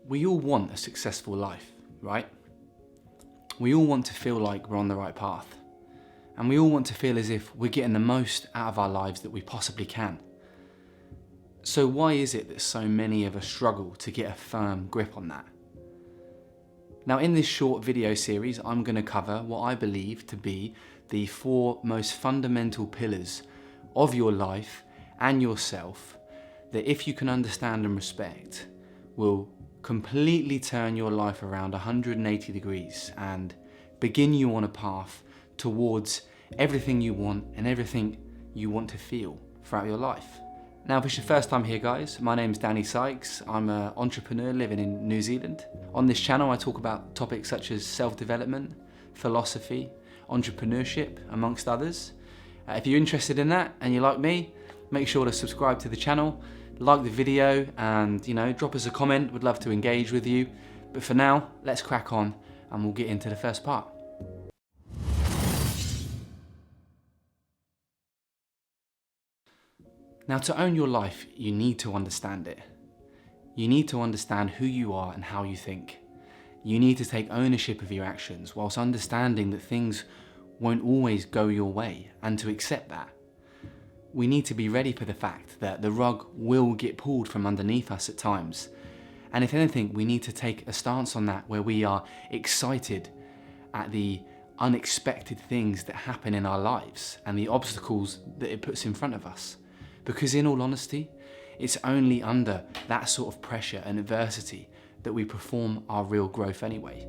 We all want a successful life, right? We all want to feel like we're on the right path. And we all want to feel as if we're getting the most out of our lives that we possibly can. So why is it that so many of us struggle to get a firm grip on that? Now, in this short video series, I'm going to cover what I believe to be the 4 most fundamental pillars of your life and yourself that, if you can understand and respect, will completely turn your life around 180 degrees and begin you on a path towards everything you want and everything you want to feel throughout your life. Now, if it's your first time here, guys, my name's Danny Sykes. I'm an entrepreneur living in New Zealand. On this channel, I talk about topics such as self-development, philosophy, entrepreneurship, amongst others. If you're interested in that and you like me, make sure to subscribe to the channel, like the video, and drop us a comment. We'd love to engage with you. But for now, let's crack on and we'll get into the first part. Now, to own your life, you need to understand it. You need to understand who you are and how you think. You need to take ownership of your actions whilst understanding that things won't always go your way, and to accept that. We need to be ready for the fact that the rug will get pulled from underneath us at times. And if anything, we need to take a stance on that where we are excited at the unexpected things that happen in our lives and the obstacles that it puts in front of us. Because in all honesty, it's only under that sort of pressure and adversity that we perform our real growth anyway.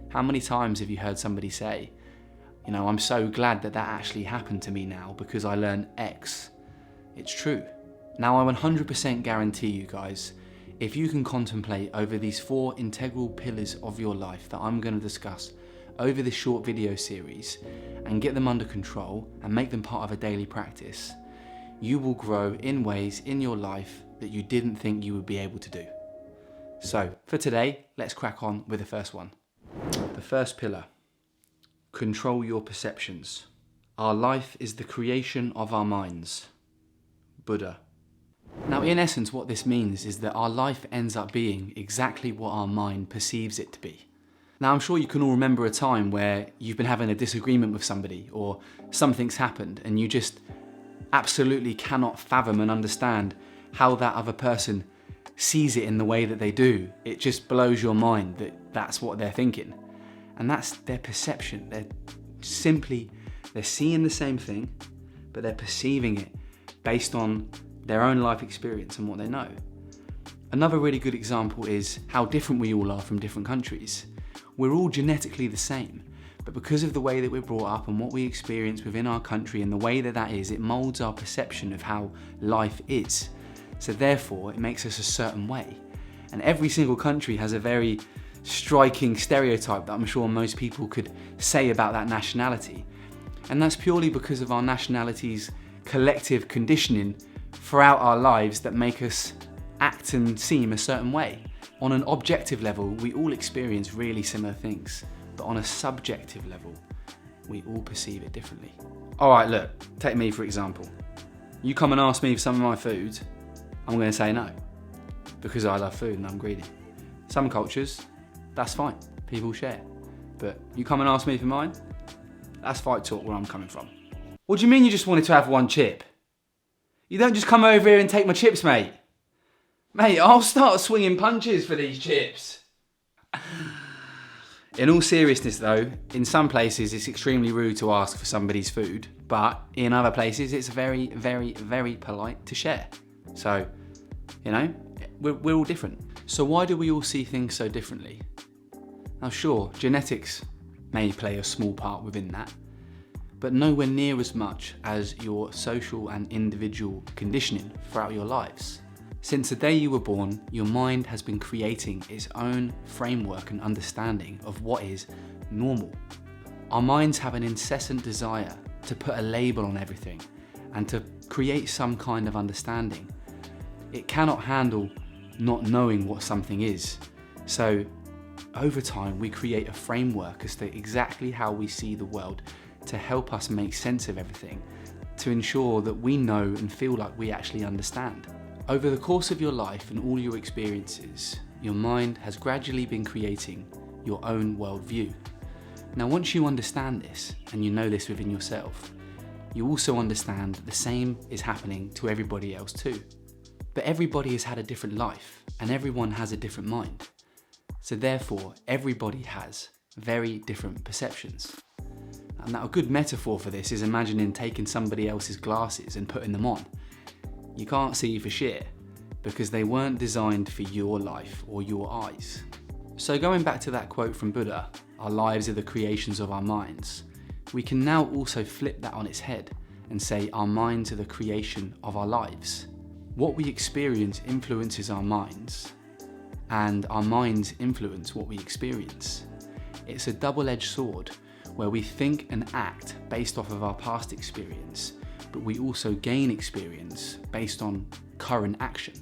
How many times have you heard somebody say, I'm so glad that actually happened to me now because I learned X. It's true. Now, I 100% guarantee you guys, if you can contemplate over these 4 integral pillars of your life that I'm going to discuss over this short video series and get them under control and make them part of a daily practice, you will grow in ways in your life that you didn't think you would be able to do. So for today, let's crack on with the first one. The first pillar. Control your perceptions. Our life is the creation of our minds. Buddha. Now, in essence, what this means is that our life ends up being exactly what our mind perceives it to be. Now, I'm sure you can all remember a time where you've been having a disagreement with somebody or something's happened and you just absolutely cannot fathom and understand how that other person sees it in the way that they do. It just blows your mind that that's what they're thinking. And that's their perception. They're seeing the same thing, but they're perceiving it based on their own life experience and what they know. Another really good example is how different we all are from different countries. We're all genetically the same, but because of the way that we're brought up and what we experience within our country and the way that is, it molds our perception of how life is. So therefore, it makes us a certain way. And every single country has a very striking stereotype that I'm sure most people could say about that nationality. And that's purely because of our nationality's collective conditioning throughout our lives that make us act and seem a certain way. On an objective level, we all experience really similar things, but on a subjective level, we all perceive it differently. All right, look, take me for example. You come and ask me for some of my food, I'm going to say no, because I love food and I'm greedy. Some cultures, that's fine, people share. But you come and ask me for mine, that's fight talk where I'm coming from. What do you mean you just wanted to have one chip? You don't just come over here and take my chips, mate. Mate, I'll start swinging punches for these chips. In all seriousness though, in some places it's extremely rude to ask for somebody's food, but in other places it's very, very, very polite to share. So, we're all different. So why do we all see things so differently? Now sure, genetics may play a small part within that, but nowhere near as much as your social and individual conditioning throughout your lives. Since the day you were born, your mind has been creating its own framework and understanding of what is normal. Our minds have an incessant desire to put a label on everything and to create some kind of understanding. It cannot handle not knowing what something is. So over time, we create a framework as to exactly how we see the world to help us make sense of everything, to ensure that we know and feel like we actually understand. Over the course of your life and all your experiences, your mind has gradually been creating your own worldview. Now, once you understand this, and you know this within yourself, you also understand that the same is happening to everybody else too. But everybody has had a different life, and everyone has a different mind. So therefore, everybody has very different perceptions. And now a good metaphor for this is imagining taking somebody else's glasses and putting them on. You can't see for shit, because they weren't designed for your life or your eyes. So going back to that quote from Buddha, our lives are the creations of our minds, we can now also flip that on its head and say our minds are the creation of our lives. What we experience influences our minds, and our minds influence what we experience. It's a double-edged sword where we think and act based off of our past experience, but we also gain experience based on current action.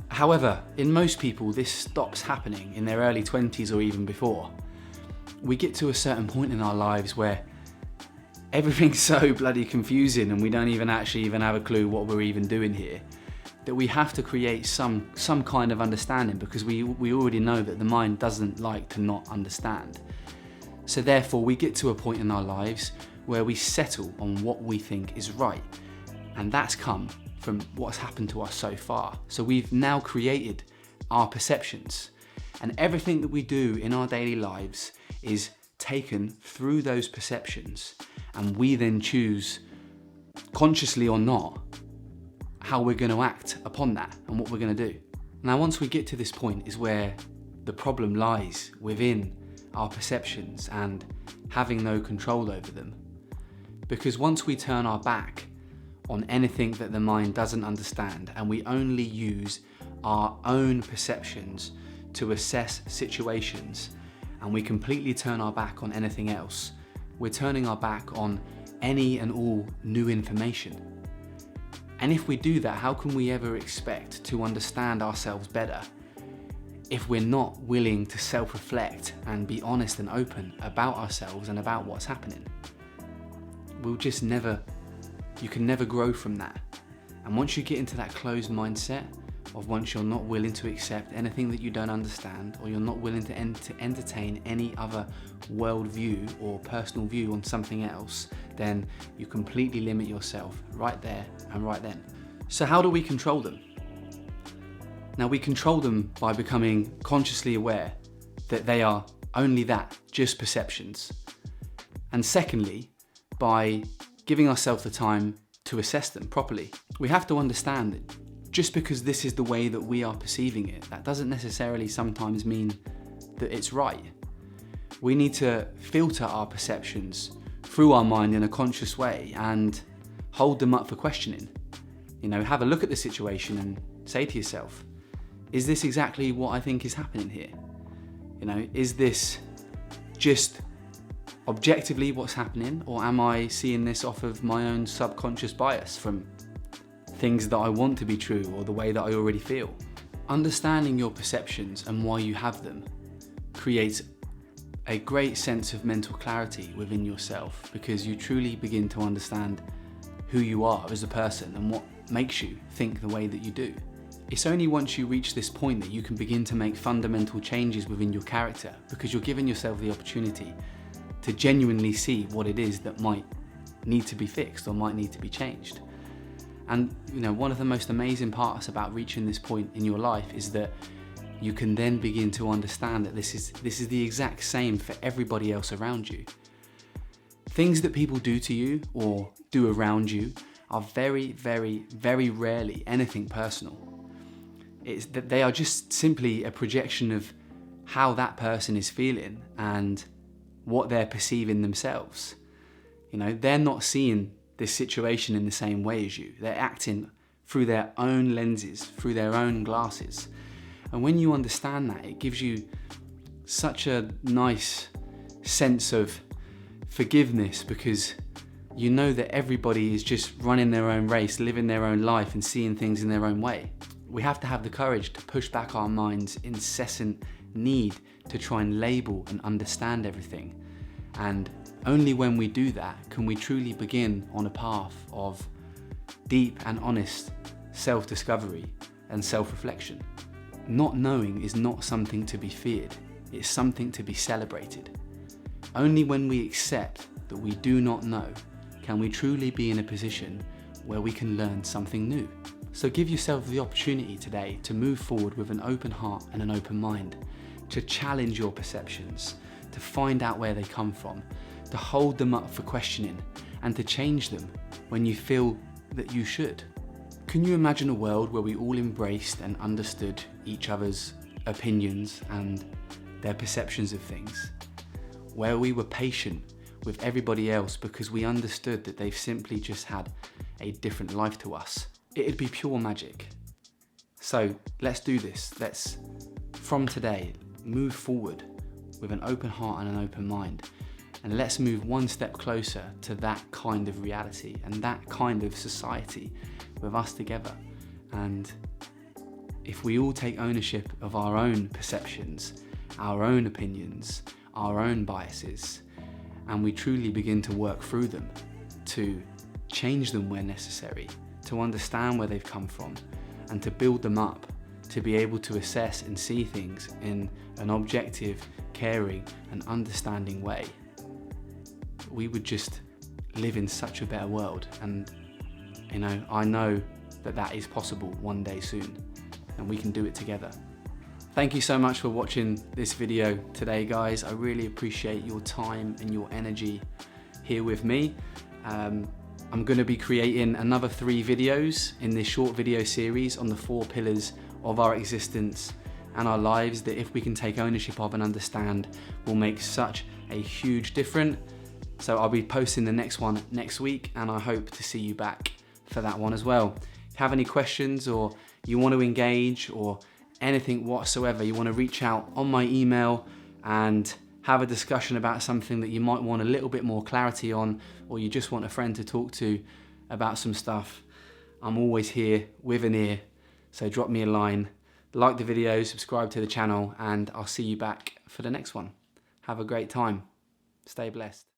However, in most people, this stops happening in their early 20s or even before. We get to a certain point in our lives where everything's so bloody confusing and we don't even have a clue what we're even doing here, that we have to create some kind of understanding, because we already know that the mind doesn't like to not understand. So therefore we get to a point in our lives where we settle on what we think is right. And that's come from what's happened to us so far. So we've now created our perceptions, and everything that we do in our daily lives is taken through those perceptions, and we then choose, consciously or not, how we're going to act upon that and what we're going to do. Now, once we get to this point is where the problem lies within our perceptions and having no control over them. Because once we turn our back on anything that the mind doesn't understand, and we only use our own perceptions to assess situations, and we completely turn our back on anything else, we're turning our back on any and all new information. And if we do that, how can we ever expect to understand ourselves better if we're not willing to self-reflect and be honest and open about ourselves and about what's happening? We'll just never, you can never grow from that. And once you get into that closed mindset of once you're not willing to accept anything that you don't understand, or you're not willing to entertain any other worldview or personal view on something else, then you completely limit yourself right there and right then. So how do we control them? Now, we control them by becoming consciously aware that they are only that, just perceptions. And secondly, by giving ourselves the time to assess them properly. We have to understand that just because this is the way that we are perceiving it, that doesn't necessarily sometimes mean that it's right. We need to filter our perceptions through our mind in a conscious way and hold them up for questioning. You know, have a look at the situation and say to yourself, is this exactly what I think is happening here? You know, is this just objectively what's happening, or am I seeing this off of my own subconscious bias from things that I want to be true or the way that I already feel? Understanding your perceptions and why you have them creates a great sense of mental clarity within yourself, because you truly begin to understand who you are as a person and what makes you think the way that you do. It's only once you reach this point that you can begin to make fundamental changes within your character, because you're giving yourself the opportunity to genuinely see what it is that might need to be fixed or might need to be changed. And you know, one of the most amazing parts about reaching this point in your life is that you can then begin to understand that this is the exact same for everybody else around you. Things that people do to you or do around you are very, very, very rarely anything personal. It's that they are just simply a projection of how that person is feeling and what they're perceiving themselves. You know, they're not seeing this situation in the same way as you. They're acting through their own lenses, through their own glasses. And when you understand that, it gives you such a nice sense of forgiveness, because you know that everybody is just running their own race, living their own life and seeing things in their own way. We have to have the courage to push back our mind's incessant need to try and label and understand everything. And only when we do that can we truly begin on a path of deep and honest self-discovery and self-reflection. Not knowing is not something to be feared, it's something to be celebrated. Only when we accept that we do not know can we truly be in a position where we can learn something new. So give yourself the opportunity today to move forward with an open heart and an open mind, to challenge your perceptions, to find out where they come from, to hold them up for questioning, and to change them when you feel that you should. Can you imagine a world where we all embraced and understood each other's opinions and their perceptions of things? Where we were patient with everybody else because we understood that they've simply just had a different life to us? It'd be pure magic. So let's do this. Let's, from today, move forward with an open heart and an open mind. And let's move one step closer to that kind of reality and that kind of society with us together. And if we all take ownership of our own perceptions, our own opinions, our own biases, and we truly begin to work through them, to change them where necessary, to understand where they've come from, and to build them up, to be able to assess and see things in an objective, caring, and understanding way, we would just live in such a better world. And I know that that is possible one day soon, and we can do it together. Thank you so much for watching this video today, guys. I really appreciate your time and your energy here with me. I'm going to be creating another 3 videos in this short video series on the 4 pillars of our existence and our lives that, if we can take ownership of and understand, will make such a huge difference. So I'll be posting the next one next week, and I hope to see you back for that one as well. If you have any questions, or you want to engage, or anything whatsoever, you want to reach out on my email and have a discussion about something that you might want a little bit more clarity on, or you just want a friend to talk to about some stuff, I'm always here with an ear. So drop me a line, like the video, subscribe to the channel, and I'll see you back for the next one. Have a great time. Stay blessed.